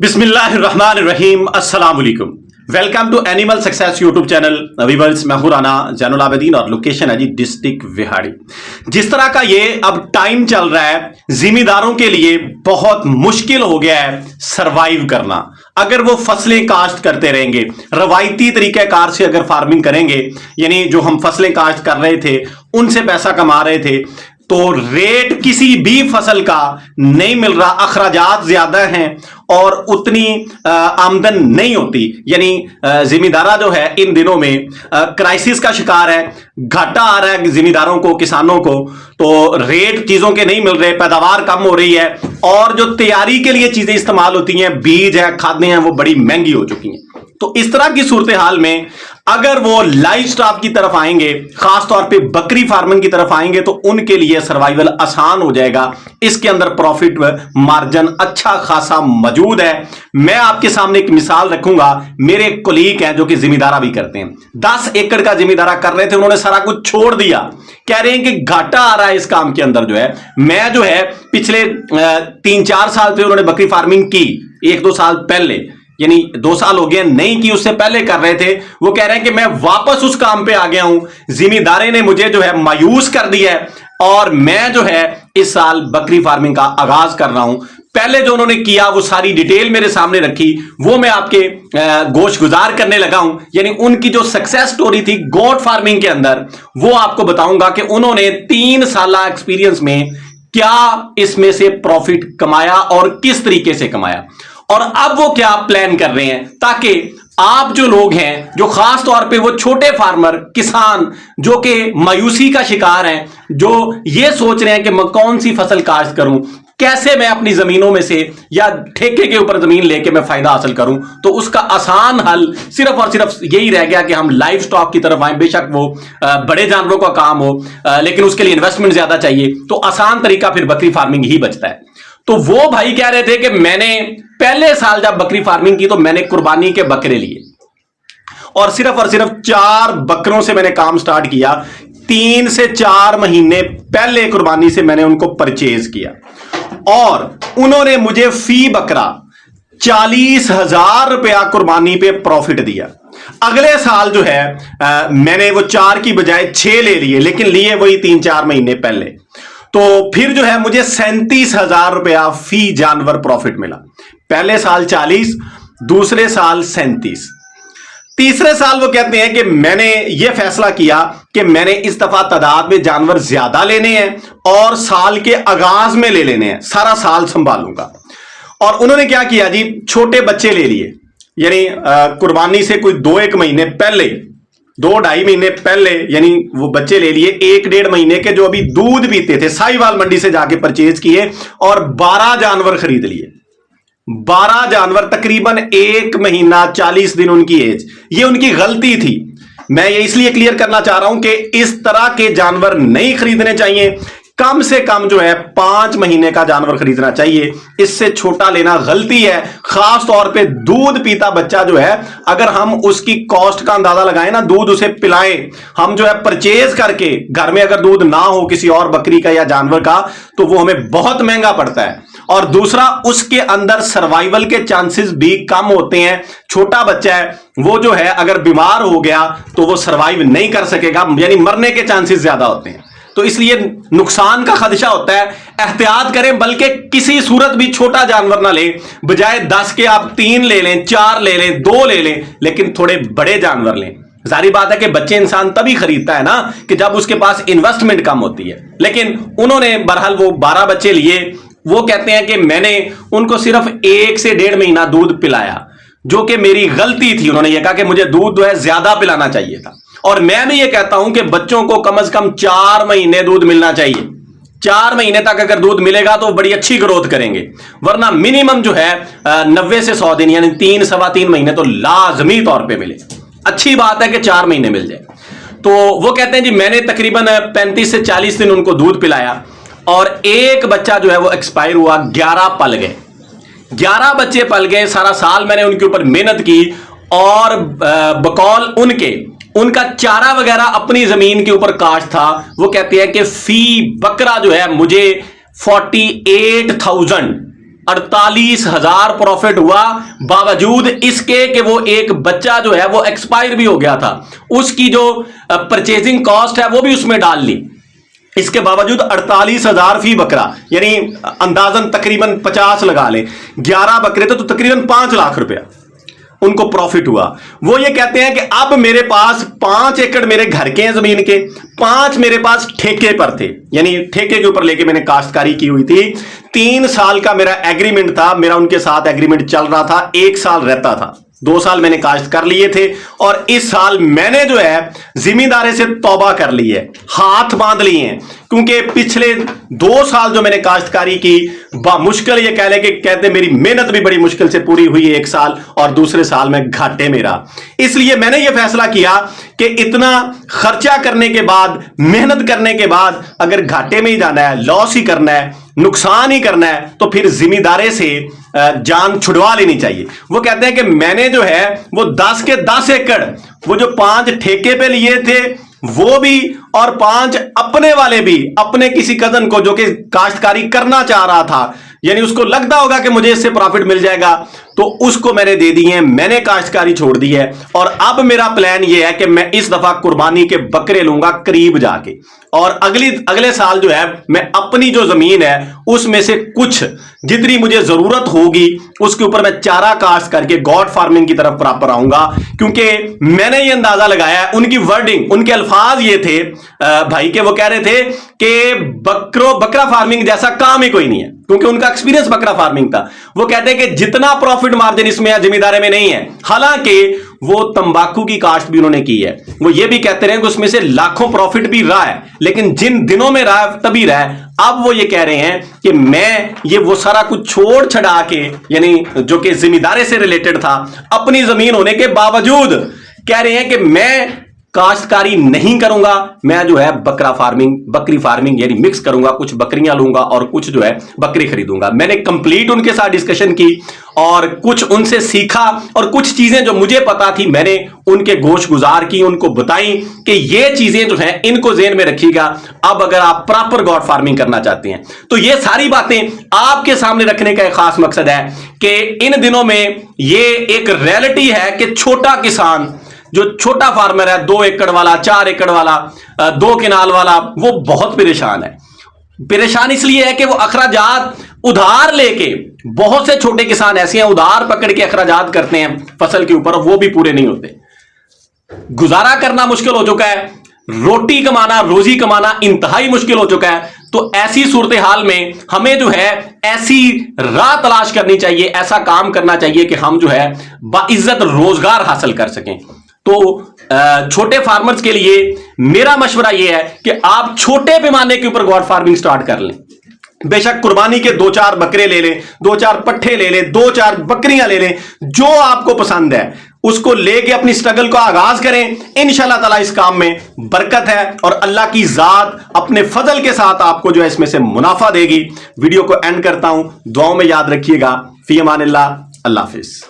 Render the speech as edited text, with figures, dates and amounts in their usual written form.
बिस्मिल्लाहिर्रहमानिर्रहीम अस्सलाम वालेकुम। Welcome to animal success YouTube channel. Viewers, मैं हूं राना जैनुल आबिदीन और लोकेशन है जी डिस्ट्रिक्ट विहाड़ी। जिस तरह का ये अब टाइम चल रहा है, जिम्मेदारों के लिए बहुत मुश्किल हो गया है सरवाइव करना। अगर वो फसलें काश्त करते रहेंगे, रवायती तरीक़ाकार से अगर फार्मिंग करेंगे, यानी जो हम फसलें काश्त कर रहे थे उनसे पैसा कमा रहे थे, तो रेट किसी भी फसल का नहीं मिल रहा, अखराजात ज्यादा हैं और उतनी आमदन नहीं होती। यानी जिम्मेदारा जो है इन दिनों में क्राइसिस का शिकार है, घाटा आ रहा है जिम्मेदारों को, किसानों को। तो रेट चीजों के नहीं मिल रहे, पैदावार कम हो रही है और जो तैयारी के लिए चीजें इस्तेमाल होती हैं, बीज है, खादें हैं, वो बड़ी महंगी हो चुकी हैं। तो इस तरह की सूरत हाल में अगर वो लाइव स्टॉक की तरफ आएंगे, खासतौर पे बकरी फार्मिंग की तरफ आएंगे, तो उनके लिए सर्वाइवल आसान हो जाएगा। इसके अंदर प्रॉफिट मार्जिन अच्छा खासा मौजूद है। मैं आपके सामने एक मिसाल रखूंगा। मेरे एक कोलीग हैं जो कि जिम्मेदारा भी करते हैं, 10 एकड़ का जिम्मेदारा कर रहे थे, उन्होंने सारा कुछ छोड़ दिया। कह रहे हैं कि घाटा आ रहा है इस काम के अंदर। जो है मैं जो है पिछले 3-4 साल से उन्होंने बकरी फार्मिंग की, 1-2 साल पहले, यानी 2 साल हो गए नहीं की, उससे पहले कर रहे थे। वो कह रहे हैं कि मैं वापस उस काम पे आ गया हूं, जिम्मेदारे ने मुझे जो है मायूस कर दिया है और मैं जो है इस साल बकरी फार्मिंग का आगाज कर रहा हूं। पहले जो उन्होंने किया वो सारी डिटेल मेरे सामने रखी, वो मैं आपके गोश गुजार करने लगा हूं। यानी उनकी जो सक्सेस स्टोरी थी गोट फार्मिंग के अंदर, वो आपको बताऊंगा कि उन्होंने 3 साल एक्सपीरियंस में क्या इसमें से प्रॉफिट कमाया और किस तरीके से कमाया, और अब वो क्या प्लान कर रहे हैं, ताकि आप जो लोग हैं, जो खास तौर पे वो छोटे फार्मर किसान जो कि मायूसी का शिकार हैं, जो ये सोच रहे हैं कि मैं कौन सी फसल काश्त करूं, कैसे मैं अपनी जमीनों में से या ठेके के ऊपर जमीन लेके मैं फायदा हासिल करूं, तो उसका आसान हल सिर्फ और सिर्फ यही रह गया कि हम लाइव स्टॉक की तरफ आए। बेशक वो बड़े जानवरों का काम हो, लेकिन उसके लिए इन्वेस्टमेंट ज्यादा चाहिए, तो आसान तरीका फिर बकरी फार्मिंग ही बचता है। तो वो भाई कह रहे थे कि मैंने पहले साल जब बकरी फार्मिंग की तो मैंने कुर्बानी के बकरे लिए और सिर्फ 4 बकरों से मैंने काम स्टार्ट किया। 3 से 4 महीने पहले कुर्बानी से मैंने उनको परचेज किया और उन्होंने मुझे फी बकरा 40,000 रुपया कुर्बानी पे प्रॉफिट दिया। अगले साल जो है मैंने वो 4 की बजाय 6 ले लिए, लेकिन लिए वही 3-4 महीने पहले। तो फिर जो है मुझे 37,000 रुपया फी जानवर प्रॉफिट मिला। पहले साल 40, दूसरे साल 37, तीसरे साल वो कहते हैं कि मैंने ये फैसला किया कि मैंने इस दफा तादाद में जानवर ज्यादा लेने हैं और साल के आगाज में ले लेने हैं, सारा साल संभालूंगा। और उन्होंने क्या किया जी, छोटे बच्चे ले लिए, यानी कुर्बानी से कोई 2-1 महीने पहले, 2-2.5 महीने पहले, यानी वो बच्चे ले लिए 1-1.5 महीने के, जो अभी दूध पीते थे। साहिवाल मंडी से जाके परचेज किए और 12 जानवर खरीद लिए। 12 जानवर, तकरीबन 1 महीना 40 दिन उनकी एज। ये उनकी गलती थी। मैं ये इसलिए क्लियर करना चाह रहा हूं कि इस तरह के जानवर नहीं खरीदने चाहिए। कम से कम जो है 5 महीने का जानवर खरीदना चाहिए, इससे छोटा लेना गलती है। खास तौर पे दूध पीता बच्चा जो है, अगर हम उसकी कॉस्ट का अंदाजा लगाएं ना, दूध उसे पिलाएं, हम जो है परचेज करके, घर में अगर दूध ना हो किसी और बकरी का या जानवर का, तो वो हमें बहुत महंगा पड़ता है। और दूसरा, उसके अंदर सर्वाइवल के चांसेस भी कम होते हैं। छोटा बच्चा है, वो जो है अगर बीमार हो गया तो वो सर्वाइव नहीं कर सकेगा, यानी मरने के चांसेस ज्यादा होते हैं। तो इसलिए नुकसान का खदशा होता है, एहतियात करें। बल्कि किसी सूरत भी छोटा जानवर ना ले, बजाय 10 के आप 3 ले लें, 4 ले लें, 2 ले लें, लेकिन थोड़े बड़े जानवर लें। जारी बात है कि बच्चे इंसान तभी खरीदता है ना कि जब उसके पास इन्वेस्टमेंट कम होती है। लेकिन उन्होंने बहरहाल वो 12 बच्चे लिए। वो कहते हैं कि मैंने उनको सिर्फ 1 से 1.5 महीना दूध पिलाया, जो कि मेरी गलती थी। उन्होंने ये कहा कि मुझे दूध जो है ज्यादा पिलाना चाहिए था। और मैं भी ये कहता हूं कि बच्चों को कम से कम 4 महीने दूध मिलना चाहिए। 4 महीने तक अगर दूध मिलेगा तो बड़ी अच्छी ग्रोथ करेंगे, वरना मिनिमम जो है 90 से 100 दिन, यानी 3-3.25 महीने तो लाजमी तौर पे मिले। अच्छी बात है कि 4 महीने मिल जाए। तो वो कहते हैं जी मैंने तकरीबन 35 से 40 दिन उनको दूध पिलाया और एक बच्चा जो है वो एक्सपायर हुआ। 11 पल गए, 11 बच्चे पल गए। सारा साल मैंने उनके ऊपर मेहनत की और बकौल उनका चारा वगैरह अपनी जमीन के ऊपर काश्त था। वो कहते हैं कि फी बकरा जो है मुझे 48,000 48,000 प्रॉफिट हुआ, बावजूद इसके कि वो एक बच्चा जो है वो एक्सपायर भी हो गया था, उसकी जो परचेजिंग कॉस्ट है वो भी उसमें डाल ली। इसके बावजूद 48,000 फी बकरा, यानी अंदाजन तकरीबन 50 लगा ले, 11 बकरे थे तो तकरीबन 5 लाख रुपया उनको प्रॉफिट हुआ। वो ये कहते हैं कि अब मेरे पास 5 एकड़ मेरे घर के हैं जमीन के, 5 मेरे पास ठेके पर थे, यानी ठेके के ऊपर लेके मैंने काश्तकारी की हुई थी। 3 साल का मेरा एग्रीमेंट था, मेरा उनके साथ एग्रीमेंट चल रहा था, 1 साल रहता था, 2 साल मैंने काश्त कर लिए थे और इस साल मैंने जो है जिम्मेदारी से तौबा कर ली है, हाथ बांध लिए हैं, क्योंकि पिछले 2 साल जो मैंने काश्तकारी की मुश्किल ये कह ले कि कहते मेरी मेहनत भी बड़ी मुश्किल से पूरी हुई है 1 साल, और दूसरे साल में घाटे में रहा। इसलिए मैंने ये फैसला किया कि इतना खर्चा करने के बाद, मेहनत करने के बाद अगर घाटे में ही जाना है, लॉस ही करना है, नुकसान ही करना है, तो फिर जिम्मेदारी से जान छुड़वा लेनी चाहिए। वो कहते हैं कि मैंने जो है वो 10 के 10 एकड़ वो जो 5 ठेके पे लिए थे वो भी, और 5 अपने वाले भी, अपने किसी कजन को जो कि काश्तकारी करना चाह रहा था, यानी उसको लगता होगा कि मुझे इससे प्रॉफिट मिल जाएगा, तो उसको मैंने दे दी है, मैंने काश्तकारी छोड़ दी है। और अब मेरा प्लान यह है कि मैं इस दफा कुर्बानी के बकरे लूंगा करीब जाके, और अगले साल जो है मैं अपनी जो जमीन है उसमें से कुछ जितनी मुझे जरूरत होगी उसके ऊपर मैं चारा काश्त करके गॉड फार्मिंग की तरफ प्रॉपर आऊंगा। क्योंकि मैंने ये अंदाजा लगाया है, उनकी वर्डिंग, उनके अल्फाज ये थे भाई के, वो कह रहे थे कि बकरा फार्मिंग जैसा काम ही कोई नहीं है, क्योंकि उनका एक्सपीरियंस बकरा फार्मिंग था। वो कहते हैं कि जितना प्रॉफिट मार्जिन इसमें जिम्मेदारी में नहीं है, हालांकि वो तंबाकू की काश्त भी उन्होंने की है, वो ये भी कहते रहे कि उसमें से लाखों प्रॉफिट भी रहा है, लेकिन जिन दिनों में रहा तभी रहा है। अब वो ये कह रहे हैं कि मैं ये वो सारा कुछ छोड़ छड़ा के, यानी जो कि जिम्मेदारी से रिलेटेड था, अपनी जमीन होने के बावजूद कह रहे हैं कि मैं काश्तकारी नहीं करूंगा, मैं जो है बकरी फार्मिंग यानी मिक्स करूंगा, कुछ बकरियां लूंगा और कुछ जो है बकरी खरीदूंगा। मैंने कंप्लीट उनके साथ डिस्कशन की और कुछ उनसे सीखा, और कुछ चीजें जो मुझे पता थी मैंने उनके गोश गुजार की, उनको बताई कि ये चीजें जो हैं इनको जेहन में रखिएगा अब अगर आप प्रॉपर गॉड फार्मिंग करना चाहते हैं। तो ये सारी बातें आपके सामने रखने का एक खास मकसद है कि इन दिनों में ये एक रियलिटी है कि छोटा किसान, जो छोटा फार्मर है, 2 एकड़ वाला, 4 एकड़ वाला, 2 किनाल वाला, वो बहुत परेशान है। परेशान इसलिए है कि वो अखराजात उधार लेके, बहुत से छोटे किसान ऐसे हैं उधार पकड़ के अखराजात करते हैं फसल के ऊपर, वो भी पूरे नहीं होते। गुजारा करना मुश्किल हो चुका है, रोटी कमाना, रोजी कमाना इंतहाई मुश्किल हो चुका है। तो ऐसी सूरत हाल में हमें जो है ऐसी राह तलाश करनी चाहिए, ऐसा काम करना चाहिए कि हम जो है बाइज्जत रोजगार हासिल कर सकें। तो छोटे फार्मर्स के लिए मेरा मशवरा यह है कि आप छोटे पैमाने के ऊपर गॉड फार्मिंग स्टार्ट कर लें। बेशक कुर्बानी के 2-4 बकरे ले लें, 2-4 पट्ठे ले लें, 2-4 बकरियां ले लें, जो आपको पसंद है उसको लेके अपनी स्ट्रगल को आगाज करें। इंशाल्लाह ताला इस काम में बरकत है और अल्लाह की जात अपने फजल के साथ आपको जो है इसमें से मुनाफा देगी। वीडियो को एंड करता हूं, दुआओं में याद रखिएगा। फी अमानिल्लाह, अल्लाह हाफिज।